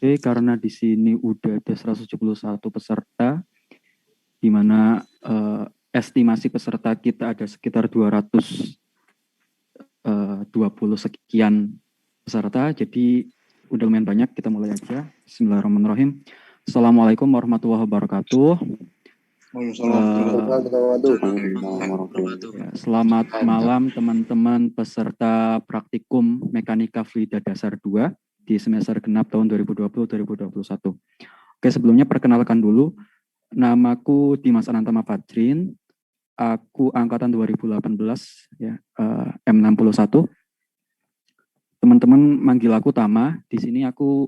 Oke, karena di sini udah ada 171 peserta, di mana estimasi peserta kita ada sekitar 220 sekian peserta, jadi udah lumayan banyak, kita mulai aja. Bismillahirrahmanirrahim. Assalamualaikum warahmatullahi wabarakatuh. Selamat malam teman-teman peserta praktikum Mekanika Fluida Dasar 2 di semester genap tahun 2020-2021. Oke, sebelumnya perkenalkan dulu, namaku Dimas Anantama Fajrin, aku angkatan 2018 ya, M61. Teman-teman manggil aku Tama. Di sini aku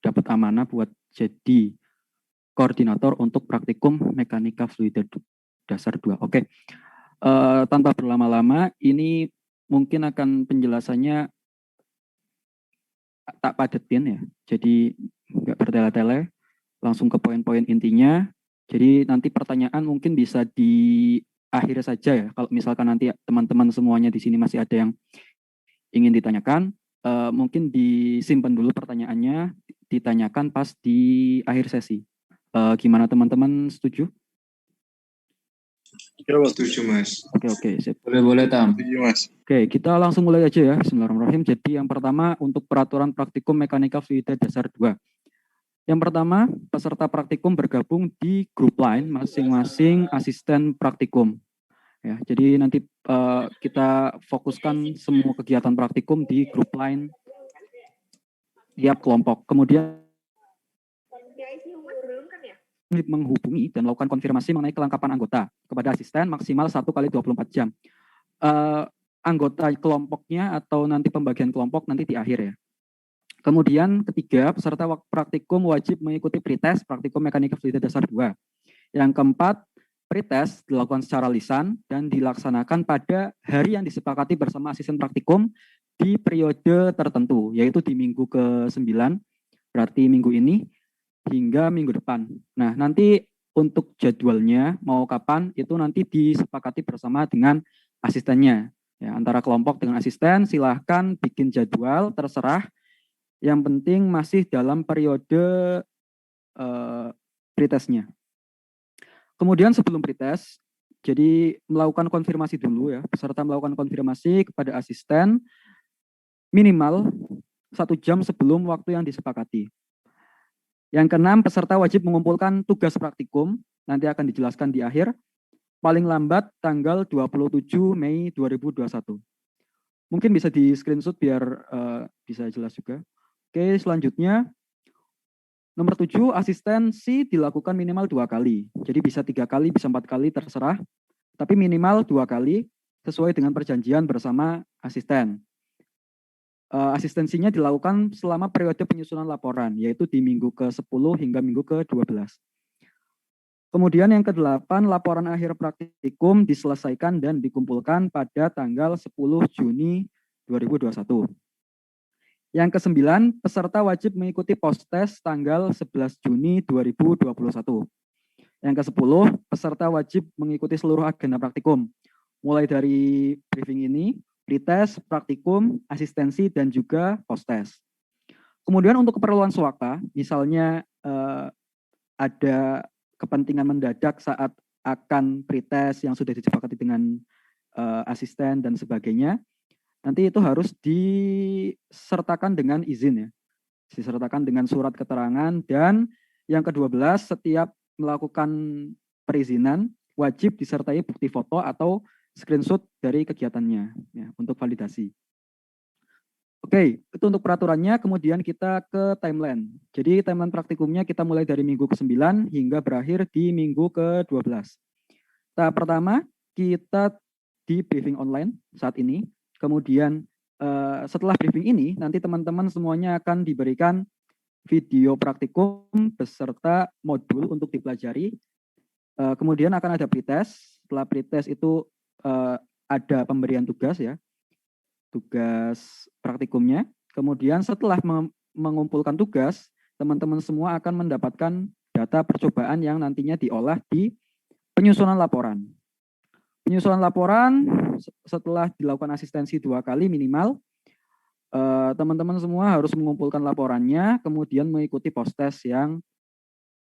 dapat amanah buat jadi koordinator untuk praktikum Mekanika Fluida Dasar 2. Oke. Tanpa berlama-lama, ini mungkin akan penjelasannya tak padetin ya. Jadi nggak bertele-tele, langsung ke poin-poin intinya. Jadi nanti pertanyaan mungkin bisa di akhir saja ya. Kalau misalkan nanti teman-teman semuanya di sini masih ada yang ingin ditanyakan, mungkin disimpan dulu pertanyaannya, ditanyakan pas di akhir sesi. Gimana teman-teman, setuju? Ya, setuju Mas. Oke, sip. Boleh Tam. Setuju Mas. Oke, kita langsung mulai aja ya. Bismillahirrahmanirrahim. Jadi yang pertama untuk peraturan praktikum Mekanika Fluida Dasar 2. Yang pertama, peserta praktikum bergabung di grup line masing-masing asisten praktikum. Ya, jadi nanti kita fokuskan semua kegiatan praktikum di grup line tiap kelompok. Kemudian menghubungi dan melakukan konfirmasi mengenai kelengkapan anggota kepada asisten maksimal 1 kali 24 jam. Anggota kelompoknya atau nanti pembagian kelompok nanti di akhir ya. Kemudian ketiga, peserta praktikum wajib mengikuti pretest praktikum Mekanika Fluida Dasar 2. Yang keempat, pretest dilakukan secara lisan dan dilaksanakan pada hari yang disepakati bersama asisten praktikum di periode tertentu, yaitu di minggu ke-9, berarti minggu ini, hingga minggu depan. Nah, nanti untuk jadwalnya mau kapan itu nanti disepakati bersama dengan asistennya. Ya, antara kelompok dengan asisten silahkan bikin jadwal, terserah. Yang penting masih dalam periode pretestnya. Kemudian sebelum pretest, jadi melakukan konfirmasi dulu ya, peserta melakukan konfirmasi kepada asisten minimal 1 jam sebelum waktu yang disepakati. Yang keenam, peserta wajib mengumpulkan tugas praktikum, nanti akan dijelaskan di akhir, paling lambat tanggal 27 Mei 2021. Mungkin bisa di screenshot biar bisa jelas juga. Oke, selanjutnya, nomor 7, asistensi dilakukan minimal 2 kali. Jadi bisa 3 kali, bisa 4 kali, terserah. Tapi minimal 2 kali, sesuai dengan perjanjian bersama asisten. Asistensinya dilakukan selama periode penyusunan laporan, yaitu di minggu ke-10 hingga minggu ke-12. Kemudian yang ke-8, laporan akhir praktikum diselesaikan dan dikumpulkan pada tanggal 10 Juni 2021. Yang ke-9, peserta wajib mengikuti post-test tanggal 11 Juni 2021. Yang ke-10, peserta wajib mengikuti seluruh agenda praktikum, mulai dari briefing ini, pretest, praktikum, asistensi, dan juga post-test. Kemudian untuk keperluan swaka, misalnya ada kepentingan mendadak saat akan pretest yang sudah disepakati dengan asisten dan sebagainya, nanti itu harus disertakan dengan izin ya, disertakan dengan surat keterangan. Dan yang ke-12, setiap melakukan perizinan wajib disertai bukti foto atau screenshot dari kegiatannya ya, untuk validasi. Oke, itu untuk peraturannya. Kemudian kita ke timeline. Jadi timeline praktikumnya kita mulai dari minggu ke-9 hingga berakhir di minggu ke-12. Tahap pertama, kita di briefing online saat ini. Kemudian setelah briefing ini, nanti teman-teman semuanya akan diberikan video praktikum beserta modul untuk dipelajari. Kemudian akan ada pretest. Setelah pretest itu ada pemberian tugas ya, tugas praktikumnya. Kemudian setelah mengumpulkan tugas, teman-teman semua akan mendapatkan data percobaan yang nantinya diolah di penyusunan laporan. Penyusunan laporan setelah dilakukan asistensi 2 kali minimal, Teman-teman semua harus mengumpulkan laporannya, kemudian mengikuti post-test yang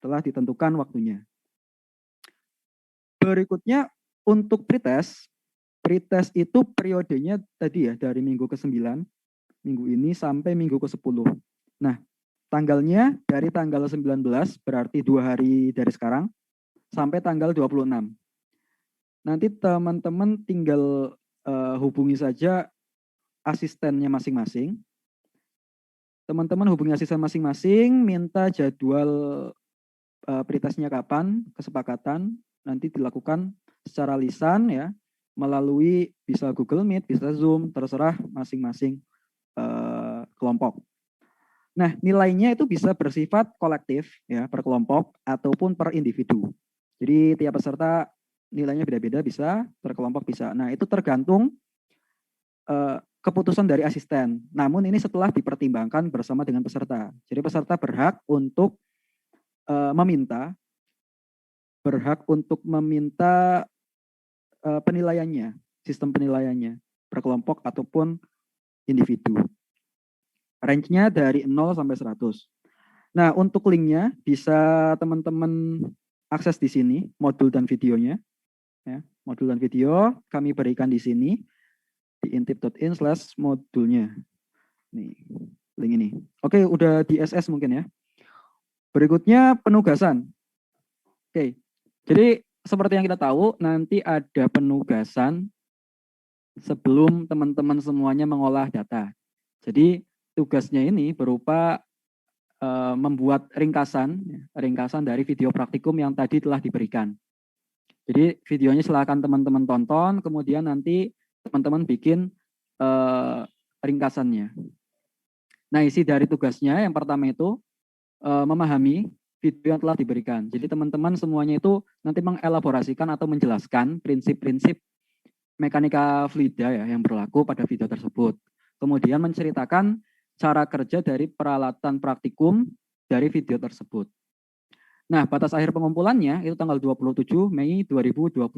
telah ditentukan waktunya. Berikutnya untuk pretest itu periodenya tadi ya dari minggu ke-9, minggu ini sampai minggu ke-10. Nah, tanggalnya dari tanggal 19, berarti 2 hari dari sekarang, sampai tanggal 26. Nanti teman-teman tinggal hubungi saja asistennya masing-masing. Teman-teman hubungi asisten masing-masing, minta jadwal pretestnya kapan, kesepakatan, nanti dilakukan secara lisan ya, melalui bisa Google Meet, bisa Zoom, terserah masing-masing kelompok. Nah, nilainya itu bisa bersifat kolektif ya, per kelompok ataupun per individu. Jadi tiap peserta nilainya beda-beda, bisa per kelompok bisa. Nah, itu tergantung keputusan dari asisten. Namun ini setelah dipertimbangkan bersama dengan peserta. Jadi peserta berhak untuk meminta penilaiannya, sistem penilaiannya per kelompok ataupun individu. Range-nya dari 0 sampai 100. Nah, untuk linknya bisa teman-teman akses di sini, modul dan videonya. Ya, modul dan video kami berikan di sini di intip.in/modulnya. Nih, link ini. Oke, udah di SS mungkin ya. Berikutnya penugasan. Oke, jadi seperti yang kita tahu, nanti ada penugasan sebelum teman-teman semuanya mengolah data. Jadi tugasnya ini berupa membuat ringkasan dari video praktikum yang tadi telah diberikan. Jadi videonya silakan teman-teman tonton, kemudian nanti teman-teman bikin ringkasannya. Nah, isi dari tugasnya yang pertama itu memahami video yang telah diberikan. Jadi teman-teman semuanya itu nanti mengelaborasikan atau menjelaskan prinsip-prinsip mekanika fluida ya yang berlaku pada video tersebut. Kemudian menceritakan cara kerja dari peralatan praktikum dari video tersebut. Nah, batas akhir pengumpulannya itu tanggal 27 Mei 2021.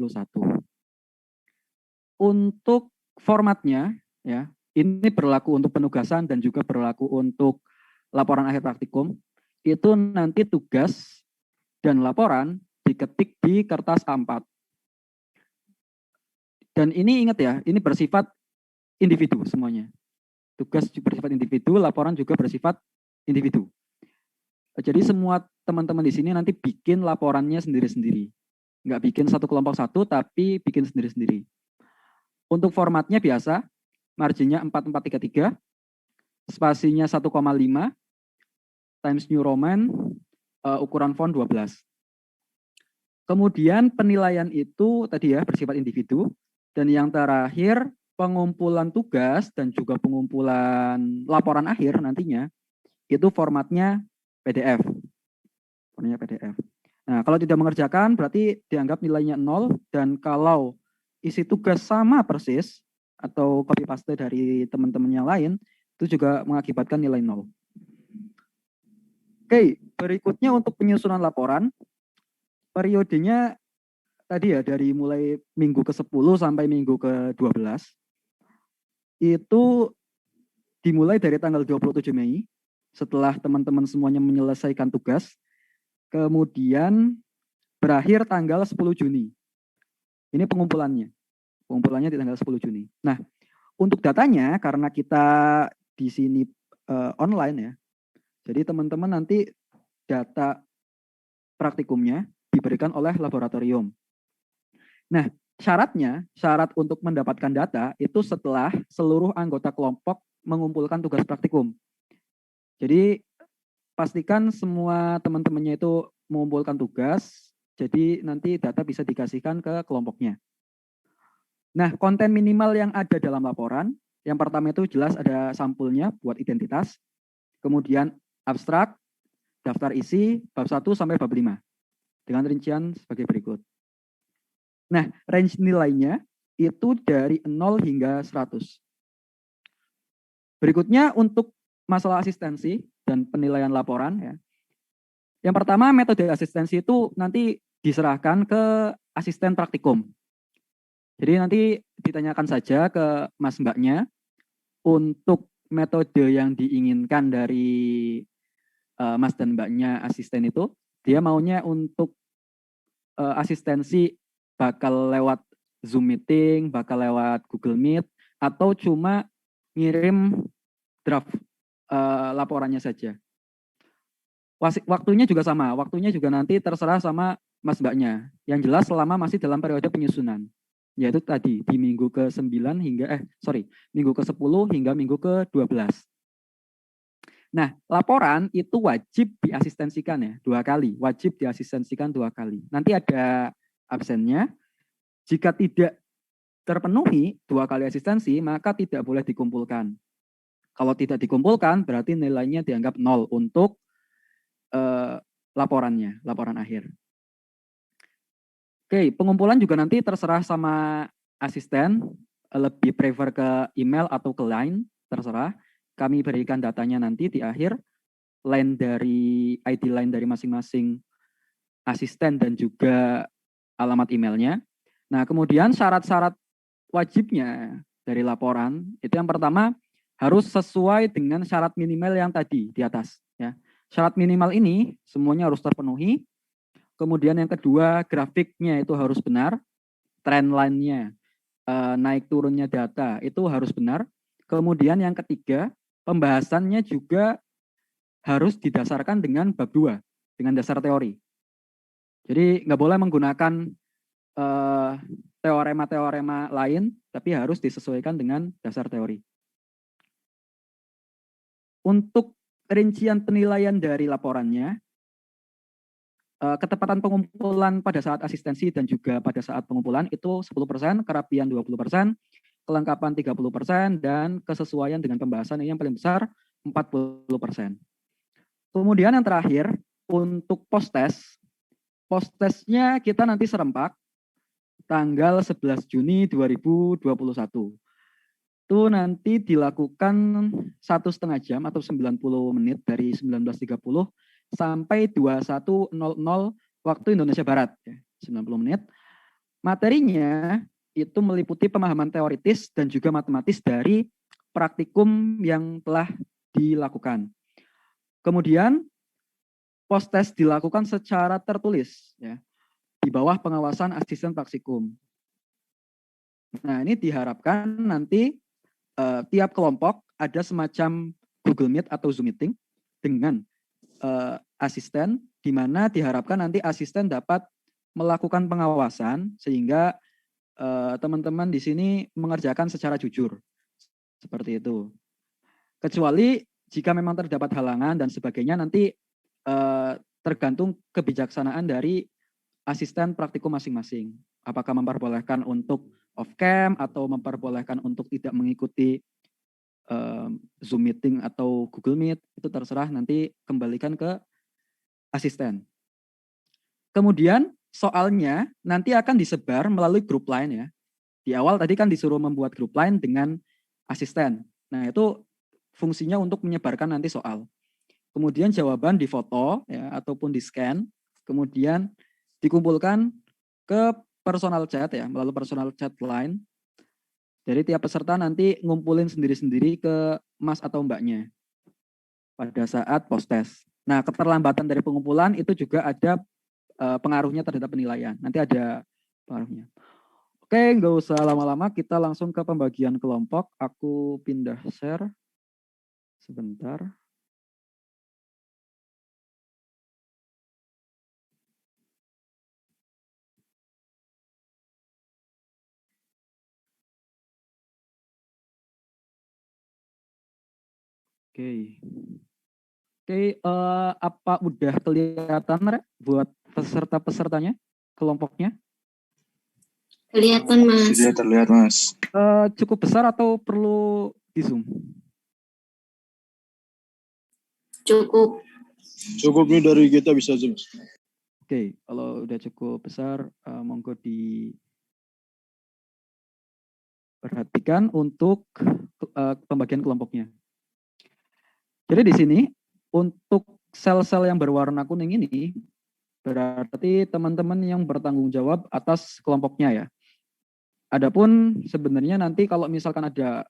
Untuk formatnya ya, ini berlaku untuk penugasan dan juga berlaku untuk laporan akhir praktikum. Itu nanti tugas dan laporan diketik di kertas A4. Dan ini ingat ya, ini bersifat individu semuanya. Tugas bersifat individu, laporan juga bersifat individu. Jadi semua teman-teman di sini nanti bikin laporannya sendiri-sendiri. Nggak bikin satu kelompok satu, tapi bikin sendiri-sendiri. Untuk formatnya biasa, marginnya 4433, spasinya 1,5, Times New Roman, ukuran font 12. Kemudian penilaian itu tadi ya bersifat individu. Dan yang terakhir, pengumpulan tugas dan juga pengumpulan laporan akhir nantinya itu formatnya PDF. Formatnya PDF. Nah, kalau tidak mengerjakan berarti dianggap nilainya 0, dan kalau isi tugas sama persis atau copy paste dari teman-teman yang lain itu juga mengakibatkan nilai 0. Oke, berikutnya untuk penyusunan laporan periodenya tadi ya dari mulai minggu ke-10 sampai minggu ke-12. Itu dimulai dari tanggal 27 Mei, setelah teman-teman semuanya menyelesaikan tugas, kemudian berakhir tanggal 10 Juni. Ini pengumpulannya di tanggal 10 Juni. Nah, untuk datanya, karena kita di sini online ya, jadi teman-teman nanti data praktikumnya diberikan oleh laboratorium. Nah, syarat untuk mendapatkan data itu setelah seluruh anggota kelompok mengumpulkan tugas praktikum. Jadi pastikan semua teman-temannya itu mengumpulkan tugas, jadi nanti data bisa dikasihkan ke kelompoknya. Nah, konten minimal yang ada dalam laporan, yang pertama itu jelas ada sampulnya buat identitas, kemudian abstrak, daftar isi, bab 1 sampai bab 5, dengan rincian sebagai berikut. Nah, range nilainya itu dari 0 hingga 100. Berikutnya untuk masalah asistensi dan penilaian laporan ya. Yang pertama, metode asistensi itu nanti diserahkan ke asisten praktikum. Jadi nanti ditanyakan saja ke Mas Mbaknya untuk metode yang diinginkan dari Mas dan Mbaknya asisten itu, dia maunya untuk asistensi bakal lewat Zoom meeting, bakal lewat Google Meet, atau cuma ngirim draft laporannya saja. Waktunya juga sama, waktunya juga nanti terserah sama Mas Mbaknya. Yang jelas selama masih dalam periode penyusunan. Yaitu tadi di minggu ke-9 hingga minggu ke-10 hingga minggu ke-12. Nah, laporan itu wajib diasistensikan ya, 2 kali. Wajib diasistensikan 2 kali. Nanti ada absennya. Jika tidak terpenuhi 2 kali asistensi, maka tidak boleh dikumpulkan. Kalau tidak dikumpulkan, berarti nilainya dianggap 0 untuk laporan akhir. Oke, pengumpulan juga nanti terserah sama asisten, lebih prefer ke email atau ke line, terserah. Kami berikan datanya nanti di akhir, ID line dari masing-masing asisten dan juga alamat emailnya. Nah, kemudian syarat-syarat wajibnya dari laporan, itu yang pertama harus sesuai dengan syarat minimal yang tadi di atas. Ya. Syarat minimal ini semuanya harus terpenuhi. Kemudian yang kedua, grafiknya itu harus benar, trend line-nya, naik turunnya data itu harus benar. Kemudian yang ketiga, pembahasannya juga harus didasarkan dengan bab 2, dengan dasar teori. Jadi nggak boleh menggunakan teorema-teorema lain, tapi harus disesuaikan dengan dasar teori. Untuk rincian penilaian dari laporannya, ketepatan pengumpulan pada saat asistensi dan juga pada saat pengumpulan itu 10%, kerapian 20%, kelengkapan 30%, dan kesesuaian dengan pembahasan yang paling besar 40%. Kemudian yang terakhir, untuk post-testnya kita nanti serempak tanggal 11 Juni 2021. Itu nanti dilakukan 1,5 jam atau 90 menit dari 19.30 sampai 21.00 waktu Indonesia Barat, 90 menit. Materinya itu meliputi pemahaman teoritis dan juga matematis dari praktikum yang telah dilakukan. Kemudian post-test dilakukan secara tertulis, ya, di bawah pengawasan asisten praktikum. Nah, ini diharapkan nanti tiap kelompok ada semacam Google Meet atau Zoom meeting dengan asisten, di mana diharapkan nanti asisten dapat melakukan pengawasan sehingga teman-teman di sini mengerjakan secara jujur. Seperti itu. Kecuali jika memang terdapat halangan dan sebagainya, nanti tergantung kebijaksanaan dari asisten praktikum masing-masing. Apakah memperbolehkan untuk off-cam atau memperbolehkan untuk tidak mengikuti Zoom meeting atau Google Meet, itu terserah, nanti kembalikan ke asisten. Kemudian soalnya nanti akan disebar melalui grup line ya. Di awal tadi kan disuruh membuat grup line dengan asisten. Nah, itu fungsinya untuk menyebarkan nanti soal. Kemudian jawaban difoto ya, ataupun di scan, kemudian dikumpulkan ke personal chat ya, melalui personal chat line. Jadi tiap peserta nanti ngumpulin sendiri-sendiri ke Mas atau Mbaknya pada saat post-test. Nah, keterlambatan dari pengumpulan itu juga ada pengaruhnya terhadap penilaian. Nanti ada pengaruhnya. Oke, nggak usah lama-lama, kita langsung ke pembagian kelompok. Aku pindah share sebentar. Oke, apa udah kelihatan Rek, buat peserta-pesertanya, kelompoknya? Kelihatan, Mas. Sudah terlihat, Mas. Cukup besar atau perlu di zoom? Cukup. Cukup nih dari kita bisa zoom. Oke, kalau udah cukup besar, monggo diperhatikan untuk pembagian kelompoknya. Jadi di sini untuk sel-sel yang berwarna kuning ini berarti teman-teman yang bertanggung jawab atas kelompoknya ya. Adapun sebenarnya nanti kalau misalkan ada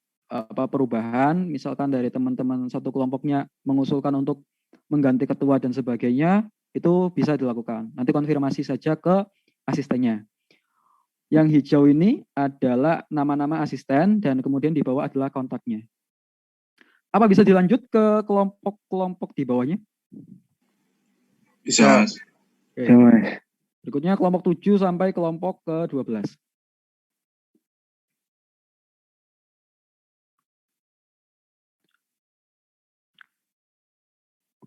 perubahan, misalkan dari teman-teman satu kelompoknya mengusulkan untuk mengganti ketua dan sebagainya, itu bisa dilakukan. Nanti konfirmasi saja ke asistennya. Yang hijau ini adalah nama-nama asisten dan kemudian di bawah adalah kontaknya. Apa bisa dilanjut ke kelompok-kelompok di bawahnya? Bisa, Mas. Oke. Berikutnya kelompok 7 sampai kelompok ke-12.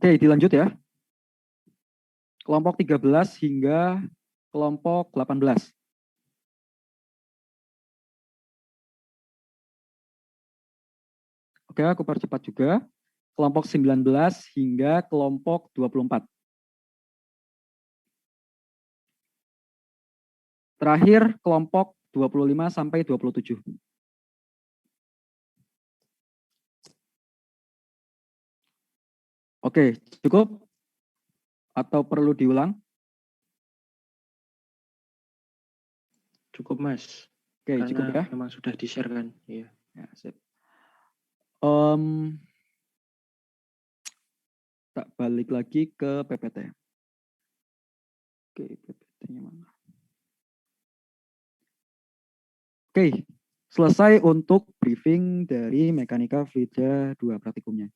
Oke, dilanjut ya. Kelompok 13 hingga kelompok 18. Oke, aku percepat juga. Kelompok 19 hingga kelompok 24. Terakhir kelompok 25 sampai 27. Oke, cukup? Atau perlu diulang? Cukup, Mas. Oke, Karena cukup ya. memang sudah di-share kan. Iya. Ya, sip. Tak balik lagi ke PPT. Oke, PPT-nya mana? Oke, selesai untuk briefing dari mekanika fluida 2 praktikumnya.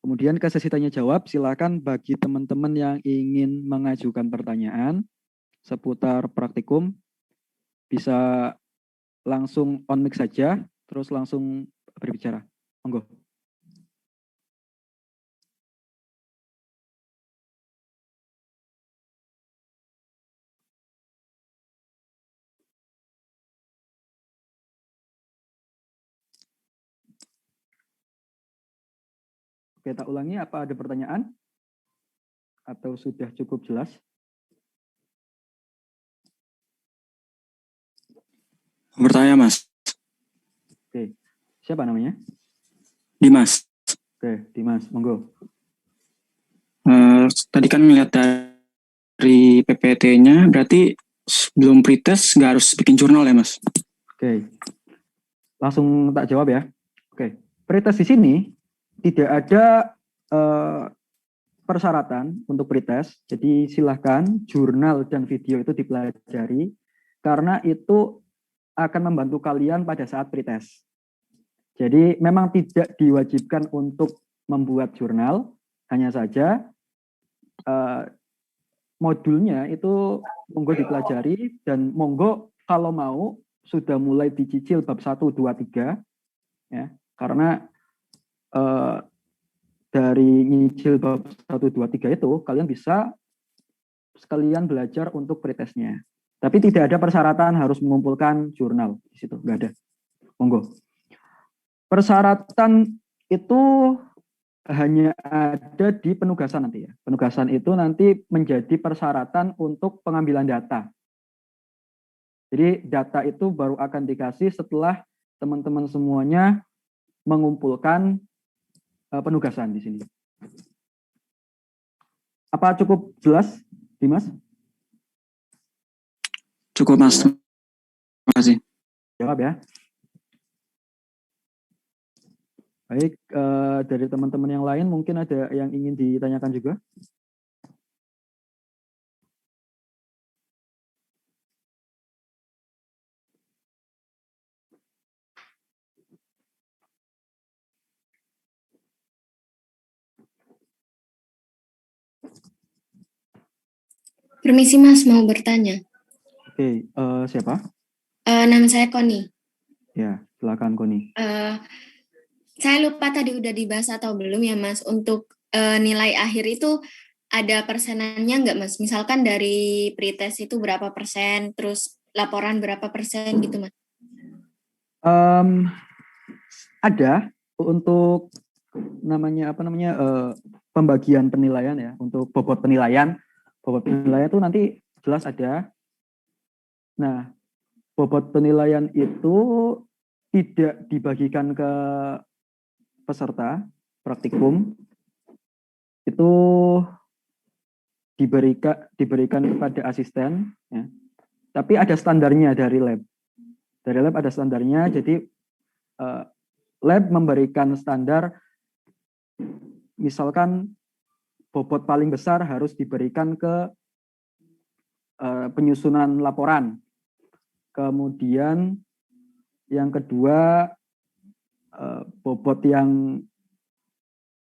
Kemudian ke sesi tanya jawab, silakan bagi teman-teman yang ingin mengajukan pertanyaan seputar praktikum, bisa langsung on mic saja, terus langsung berbicara. Monggo. Oke, tak ulangi, apa ada pertanyaan? Atau sudah cukup jelas? Bertanya, Mas. Oke, siapa namanya? Dimas. Oke, Dimas, monggo. Tadi kan ngeliat dari PPT-nya, berarti sebelum pretest nggak harus bikin jurnal ya, Mas? Oke, langsung tak jawab ya. Oke, pretest di sini tidak ada persyaratan untuk pretest, jadi silahkan jurnal dan video itu dipelajari, karena itu akan membantu kalian pada saat pretest. Jadi memang tidak diwajibkan untuk membuat jurnal, hanya saja modulnya itu monggo dipelajari dan monggo kalau mau sudah mulai dicicil bab 1, 2, 3 ya, karena dari nyicil bab 1, 2, 3 itu kalian bisa sekalian belajar untuk pretestnya. Tapi tidak ada persyaratan harus mengumpulkan jurnal di situ, nggak ada. Monggo. Persyaratan itu hanya ada di penugasan nanti ya. Penugasan itu nanti menjadi persyaratan untuk pengambilan data. Jadi data itu baru akan dikasih setelah teman-teman semuanya mengumpulkan penugasan di sini. Apa cukup jelas, Dimas? Cukup, Mas. Terima kasih. Jawab ya. Baik, dari teman-teman yang lain mungkin ada yang ingin ditanyakan juga? Permisi Mas, mau bertanya. Oke, siapa? Nama saya Koni. Ya, silakan Koni. Saya lupa tadi udah dibahas atau belum ya Mas, untuk nilai akhir itu ada persenannya nggak Mas? Misalkan dari pretest itu berapa persen, terus laporan berapa persen gitu Mas? Ada untuk pembagian penilaian ya, untuk bobot penilaian. Bobot penilaian itu nanti jelas ada. Nah, bobot penilaian itu tidak dibagikan ke peserta praktikum, itu diberikan kepada asisten ya. Tapi ada standarnya dari lab. Dari lab ada standarnya, jadi lab memberikan standar, misalkan bobot paling besar harus diberikan ke penyusunan laporan. Kemudian yang kedua, bobot yang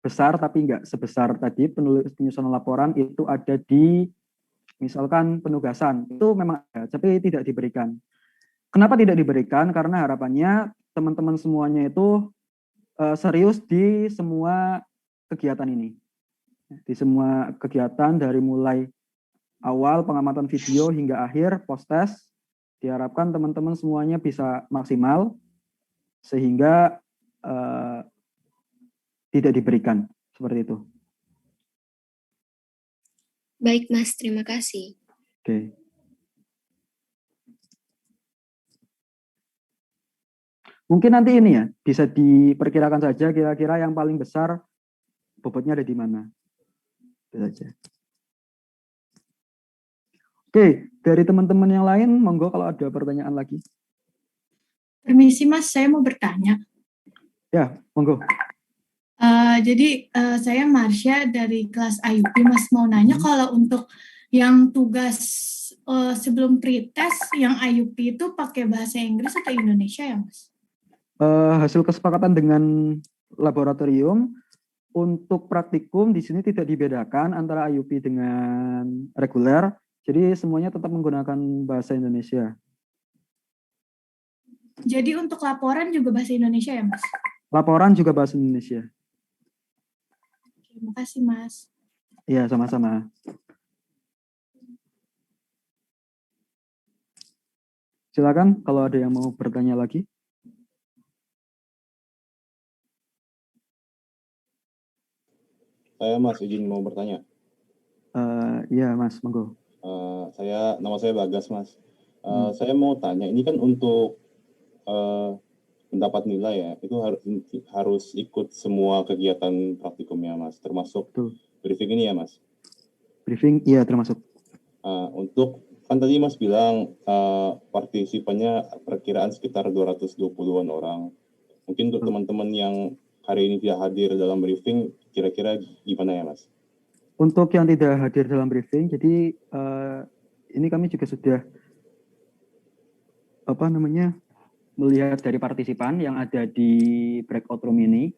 besar tapi nggak sebesar tadi penyusunan laporan itu ada di misalkan penugasan. Itu memang ada, tapi tidak diberikan. Kenapa tidak diberikan? Karena harapannya teman-teman semuanya itu serius di semua kegiatan ini. Di semua kegiatan dari mulai awal pengamatan video hingga akhir post-test, diharapkan teman-teman semuanya bisa maksimal sehingga tidak diberikan seperti itu. Baik Mas, terima kasih. Oke. Mungkin nanti ini ya bisa diperkirakan saja kira-kira yang paling besar bobotnya ada di mana. Itu saja. Oke, dari teman-teman yang lain, monggo kalau ada pertanyaan lagi. Permisi Mas, saya mau bertanya. Ya, monggo. Jadi saya Marsha dari kelas IUP, Mas mau nanya kalau untuk yang tugas sebelum pretest yang IUP itu pakai bahasa Inggris atau Indonesia ya Mas? Hasil kesepakatan dengan laboratorium untuk praktikum di sini tidak dibedakan antara IUP dengan reguler, jadi semuanya tetap menggunakan bahasa Indonesia. Jadi untuk laporan juga bahasa Indonesia ya Mas? Laporan juga bahasa Indonesia. Terima kasih Mas. Iya, sama-sama. Silakan kalau ada yang mau bertanya lagi. Saya Mas izin mau bertanya. Iya Mas, monggo. Nama saya Bagas Mas. Saya mau tanya, ini kan untuk mendapat nilai ya, itu harus ikut semua kegiatan praktikumnya Mas, termasuk briefing ini ya Mas? Briefing, iya termasuk. Untuk, kan tadi Mas bilang partisipannya perkiraan sekitar 220-an orang. Mungkin untuk teman-teman yang hari ini tidak hadir dalam briefing, kira-kira gimana ya Mas? Untuk yang tidak hadir dalam briefing, jadi ini kami juga sudah melihat dari partisipan yang ada di breakout room ini.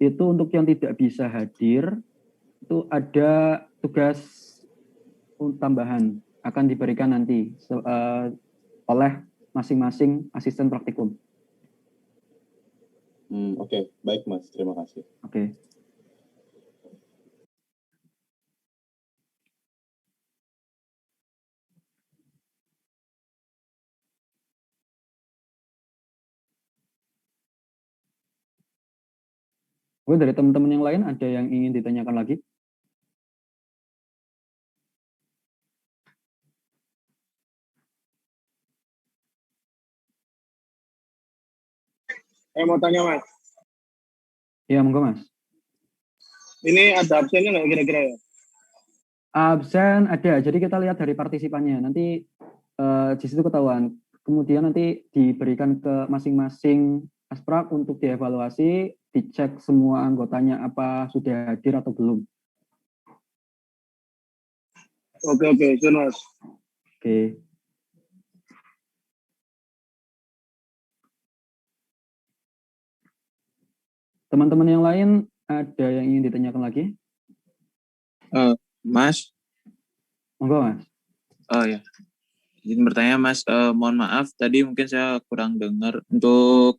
Itu untuk yang tidak bisa hadir, itu ada tugas tambahan akan diberikan nanti oleh masing-masing asisten praktikum. Oke, baik Mas, terima kasih. Oke. Dari teman-teman yang lain ada yang ingin ditanyakan lagi? Saya mau tanya Mas, Iya, monggo Mas. ini ada absennya nggak kira-kira ya? Absen ada, jadi kita lihat dari partisipannya. Nanti di situ ketahuan. Kemudian nanti diberikan ke masing-masing asprak untuk dievaluasi, dicek semua anggotanya apa sudah hadir atau belum. Oke, sure Mas. Oke. Teman-teman yang lain ada yang ingin ditanyakan lagi? Mas. Monggo Mas. Oh ya. Izin bertanya Mas, mohon maaf tadi mungkin saya kurang dengar untuk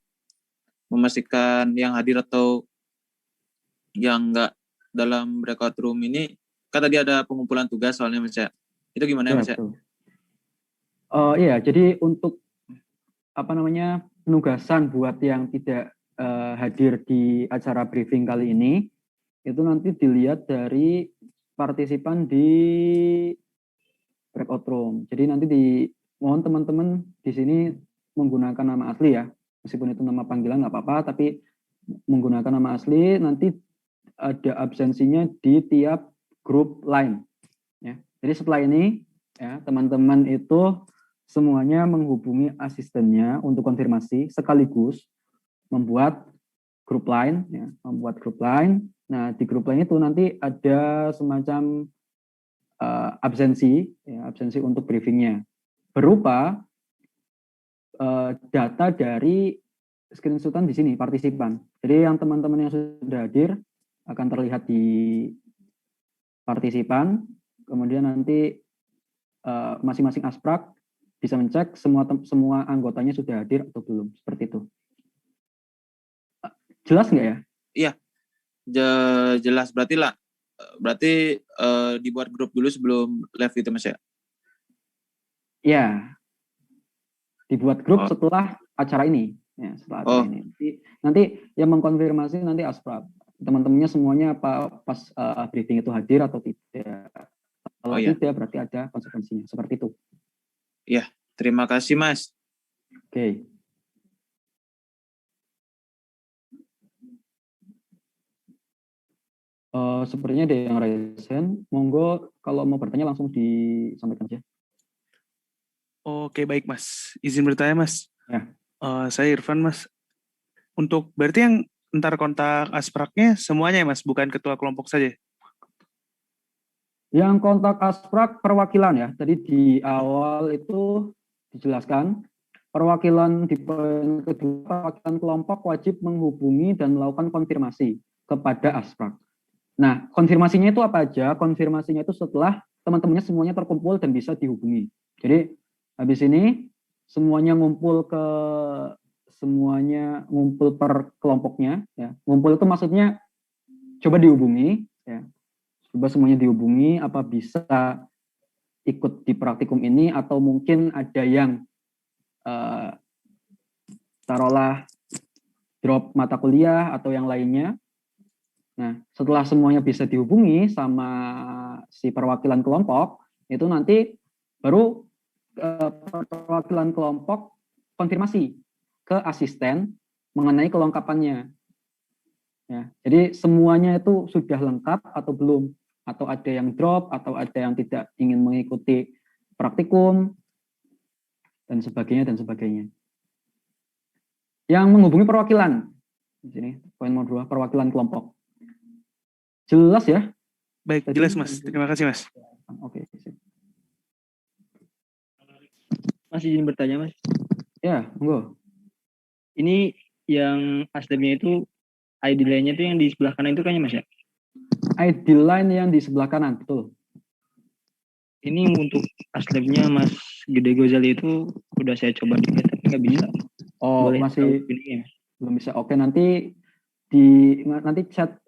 memastikan yang hadir atau yang enggak dalam breakout room ini, kan tadi ada pengumpulan tugas soalnya Mas ya. Itu gimana ya Mas ya? Iya, jadi untuk penugasan buat yang tidak hadir di acara briefing kali ini, itu nanti dilihat dari partisipan di breakout room. Jadi nanti mohon teman-teman di sini menggunakan nama asli ya, meskipun itu nama panggilan nggak apa-apa, tapi menggunakan nama asli, nanti ada absensinya di tiap grup lain. Ya. Jadi setelah ini ya teman-teman itu semuanya menghubungi asistennya untuk konfirmasi sekaligus membuat grup line, ya, membuat grup line. Nah, di grup line itu nanti ada semacam absensi, ya, absensi untuk briefingnya, berupa data dari screenshotan di sini, partisipan. Jadi yang teman-teman yang sudah hadir akan terlihat di partisipan, kemudian nanti masing-masing asprak bisa mencek semua anggotanya sudah hadir atau belum, seperti itu. Jelas nggak ya? Iya, jelas. Berarti dibuat grup dulu sebelum live itu Mas ya? Ya, dibuat grup setelah acara ini. Ya, setelah acara ini. Nanti yang mengkonfirmasi nanti asprak. Teman-temannya semuanya pas briefing itu hadir atau tidak. Kalau tidak berarti ada konsekuensinya. Seperti itu. Iya, terima kasih Mas. Oke. Sepertinya ada yang raise hand. Monggo kalau mau bertanya langsung disampaikan aja. Oke, baik Mas. Izin bertanya Mas. Ya. Saya Irfan Mas. Untuk berarti yang ntar kontak aspraknya semuanya ya Mas, bukan ketua kelompok saja? Yang kontak asprak perwakilan ya. Tadi di awal itu dijelaskan. Perwakilan di poin kedua, perwakilan kelompok wajib menghubungi dan melakukan konfirmasi kepada asprak. Nah, konfirmasinya itu apa aja? Konfirmasinya itu setelah teman-temannya semuanya terkumpul dan bisa dihubungi. Jadi habis ini semuanya ngumpul per kelompoknya. Ya. Ngumpul itu maksudnya coba dihubungi. Ya. Coba semuanya dihubungi. Apa bisa ikut di praktikum ini atau mungkin ada yang taruhlah drop mata kuliah atau yang lainnya. Nah, setelah semuanya bisa dihubungi sama si perwakilan kelompok, itu nanti baru perwakilan kelompok konfirmasi ke asisten mengenai kelengkapannya. Ya, jadi semuanya itu sudah lengkap atau belum, atau ada yang drop, atau ada yang tidak ingin mengikuti praktikum, dan sebagainya. Yang menghubungi perwakilan. Di sini, poin nomor 2, perwakilan kelompok. Jelas ya? Baik, tadi jelas Mas. Terima kasih Mas. Oke. Mas izin bertanya Mas. Ya, monggo. Ini yang asdemnya itu ID line-nya itu yang di sebelah kanan itu kayaknya Mas ya? ID line yang di sebelah kanan, betul. Ini untuk asdemnya Mas Gede Gozali itu udah saya coba dilihat tapi nggak bisa. Oh, boleh masih pilihnya. Belum bisa. Oke, nanti chat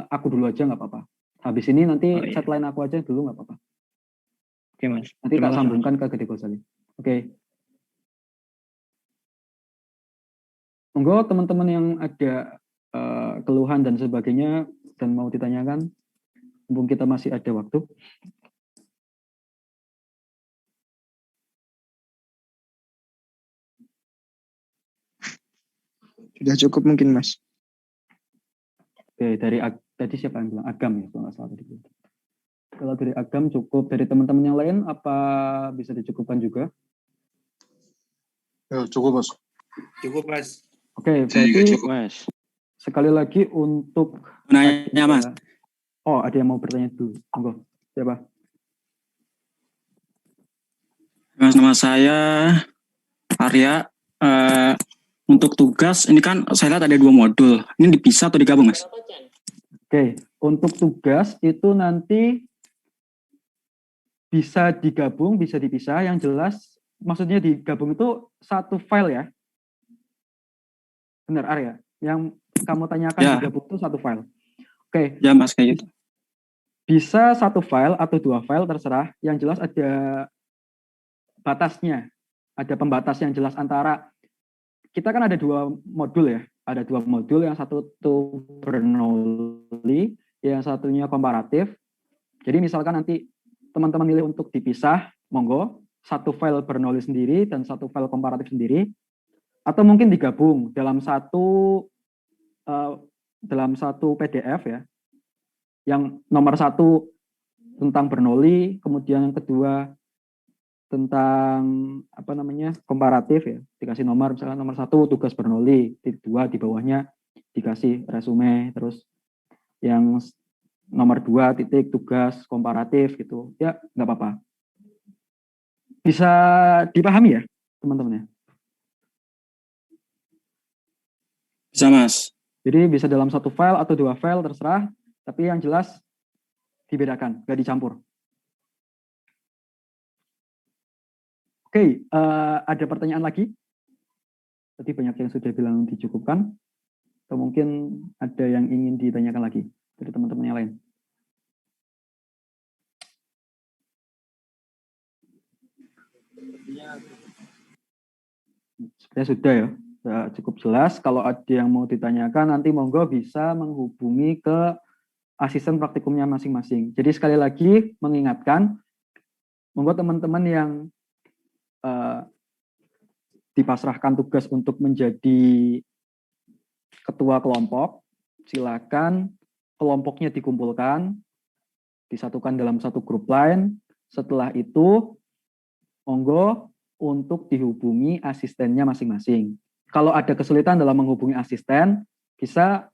aku dulu aja nggak apa-apa. Habis ini nanti chat line aku aja dulu nggak apa-apa. Oke Mas. Nanti tak sambungkan ke Gede Gozali. Oke. Monggo teman-teman yang ada keluhan dan sebagainya dan mau ditanyakan, mumpung kita masih ada waktu. Sudah cukup mungkin Mas. Oke, dari tadi siapa yang bilang Agam ya, kalau nggak salah tadi. Kalau dari Agam cukup, dari teman-teman yang lain apa bisa dicukupkan juga? Ya, cukup Mas. Cukup Mas. Oke, berarti Mas. Sekali lagi untuk nanya Mas. Oh, ada yang mau bertanya dulu. Monggo. Siapa? Mas, nama saya Arya. Untuk tugas, ini kan saya lihat ada 2 modul. Ini dipisah atau digabung, Mas? Oke, untuk tugas itu nanti bisa digabung, bisa dipisah. Yang jelas, maksudnya digabung itu satu file ya? Benar, Arya? Yang kamu tanyakan ya. Digabung itu satu file. Oke. Ya, Mas, kayak gitu. Bisa satu file atau 2 file, terserah. Yang jelas ada batasnya. Ada pembatas yang jelas antara kita kan ada 2 modul ya, ada 2 modul, yang satu itu Bernoulli, yang satunya komparatif. Jadi misalkan nanti teman-teman milih untuk dipisah, monggo, satu file Bernoulli sendiri dan satu file komparatif sendiri, atau mungkin digabung dalam satu PDF ya, yang nomor 1 tentang Bernoulli, kemudian yang kedua tentang apa namanya komparatif ya, dikasih nomor misalkan nomor 1 tugas Bernoulli, titik 2 di bawahnya dikasih resume, terus yang nomor 2 titik tugas komparatif gitu ya, nggak apa-apa, bisa dipahami ya teman-teman ya. Bisa Mas. Jadi bisa dalam satu file atau 2 file terserah, tapi yang jelas dibedakan, nggak dicampur. Oke, ada pertanyaan lagi? Tadi banyak yang sudah bilang dicukupkan, atau mungkin ada yang ingin ditanyakan lagi dari teman-teman yang lain. Sepertinya sudah ya, cukup jelas. Kalau ada yang mau ditanyakan, nanti monggo bisa menghubungi ke asisten praktikumnya masing-masing. Jadi sekali lagi mengingatkan, monggo teman-teman yang dipasrahkan tugas untuk menjadi ketua kelompok, silakan kelompoknya dikumpulkan, disatukan dalam satu grup line. Setelah itu, monggo untuk dihubungi asistennya masing-masing. Kalau ada kesulitan dalam menghubungi asisten, bisa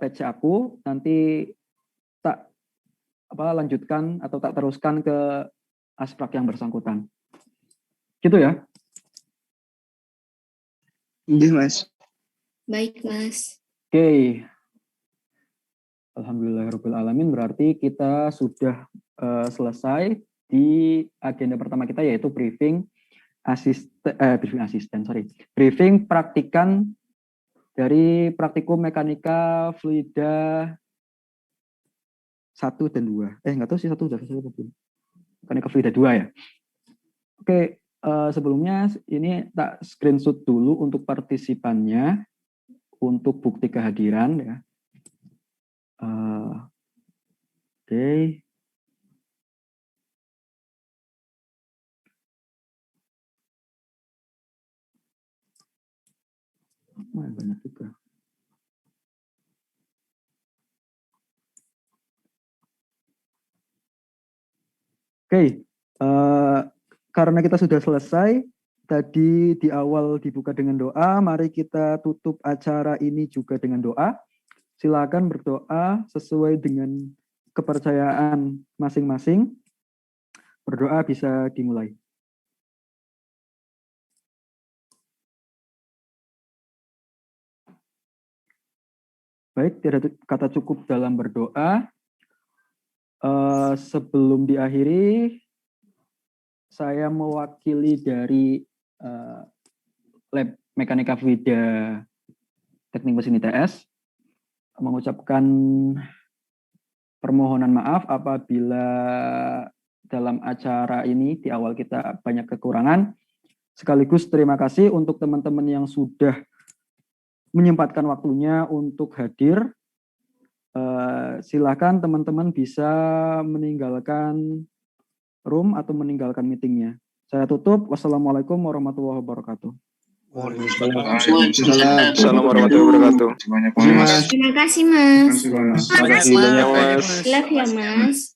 PC aku, nanti tak lanjutkan atau tak teruskan ke asprak yang bersangkutan. Gitu ya? Iya, Mas. Baik, Mas. Oke. Alhamdulillahirrahmanirrahim. Berarti kita sudah selesai di agenda pertama kita, yaitu briefing praktikan dari praktikum mekanika fluida 1 dan 2. Nggak tahu sih 1 udah selesai belum. Mekanika fluida 2 ya. Oke, sebelumnya ini tak screenshot dulu untuk partisipannya, untuk bukti kehadiran ya. Oke. Banyak juga. Oke, karena kita sudah selesai, tadi di awal dibuka dengan doa, mari kita tutup acara ini juga dengan doa. Silakan berdoa sesuai dengan kepercayaan masing-masing. Berdoa bisa dimulai. Baik, tidak kata cukup dalam berdoa. Sebelum diakhiri, saya mewakili dari Lab Mekanika Fluida Teknik Mesin ITS mengucapkan permohonan maaf apabila dalam acara ini di awal kita banyak kekurangan. Sekaligus terima kasih untuk teman-teman yang sudah menyempatkan waktunya untuk hadir. Silakan teman-teman bisa meninggalkan room atau meninggalkan meetingnya. Saya tutup. Wassalamualaikum warahmatullahi wabarakatuh. Assalamualaikum warahmatullahi wabarakatuh. Semuanya, Mas. Terima kasih, Mas. Terima kasih, Mas. Terima kasih banyak, Mas. Love ya, Mas.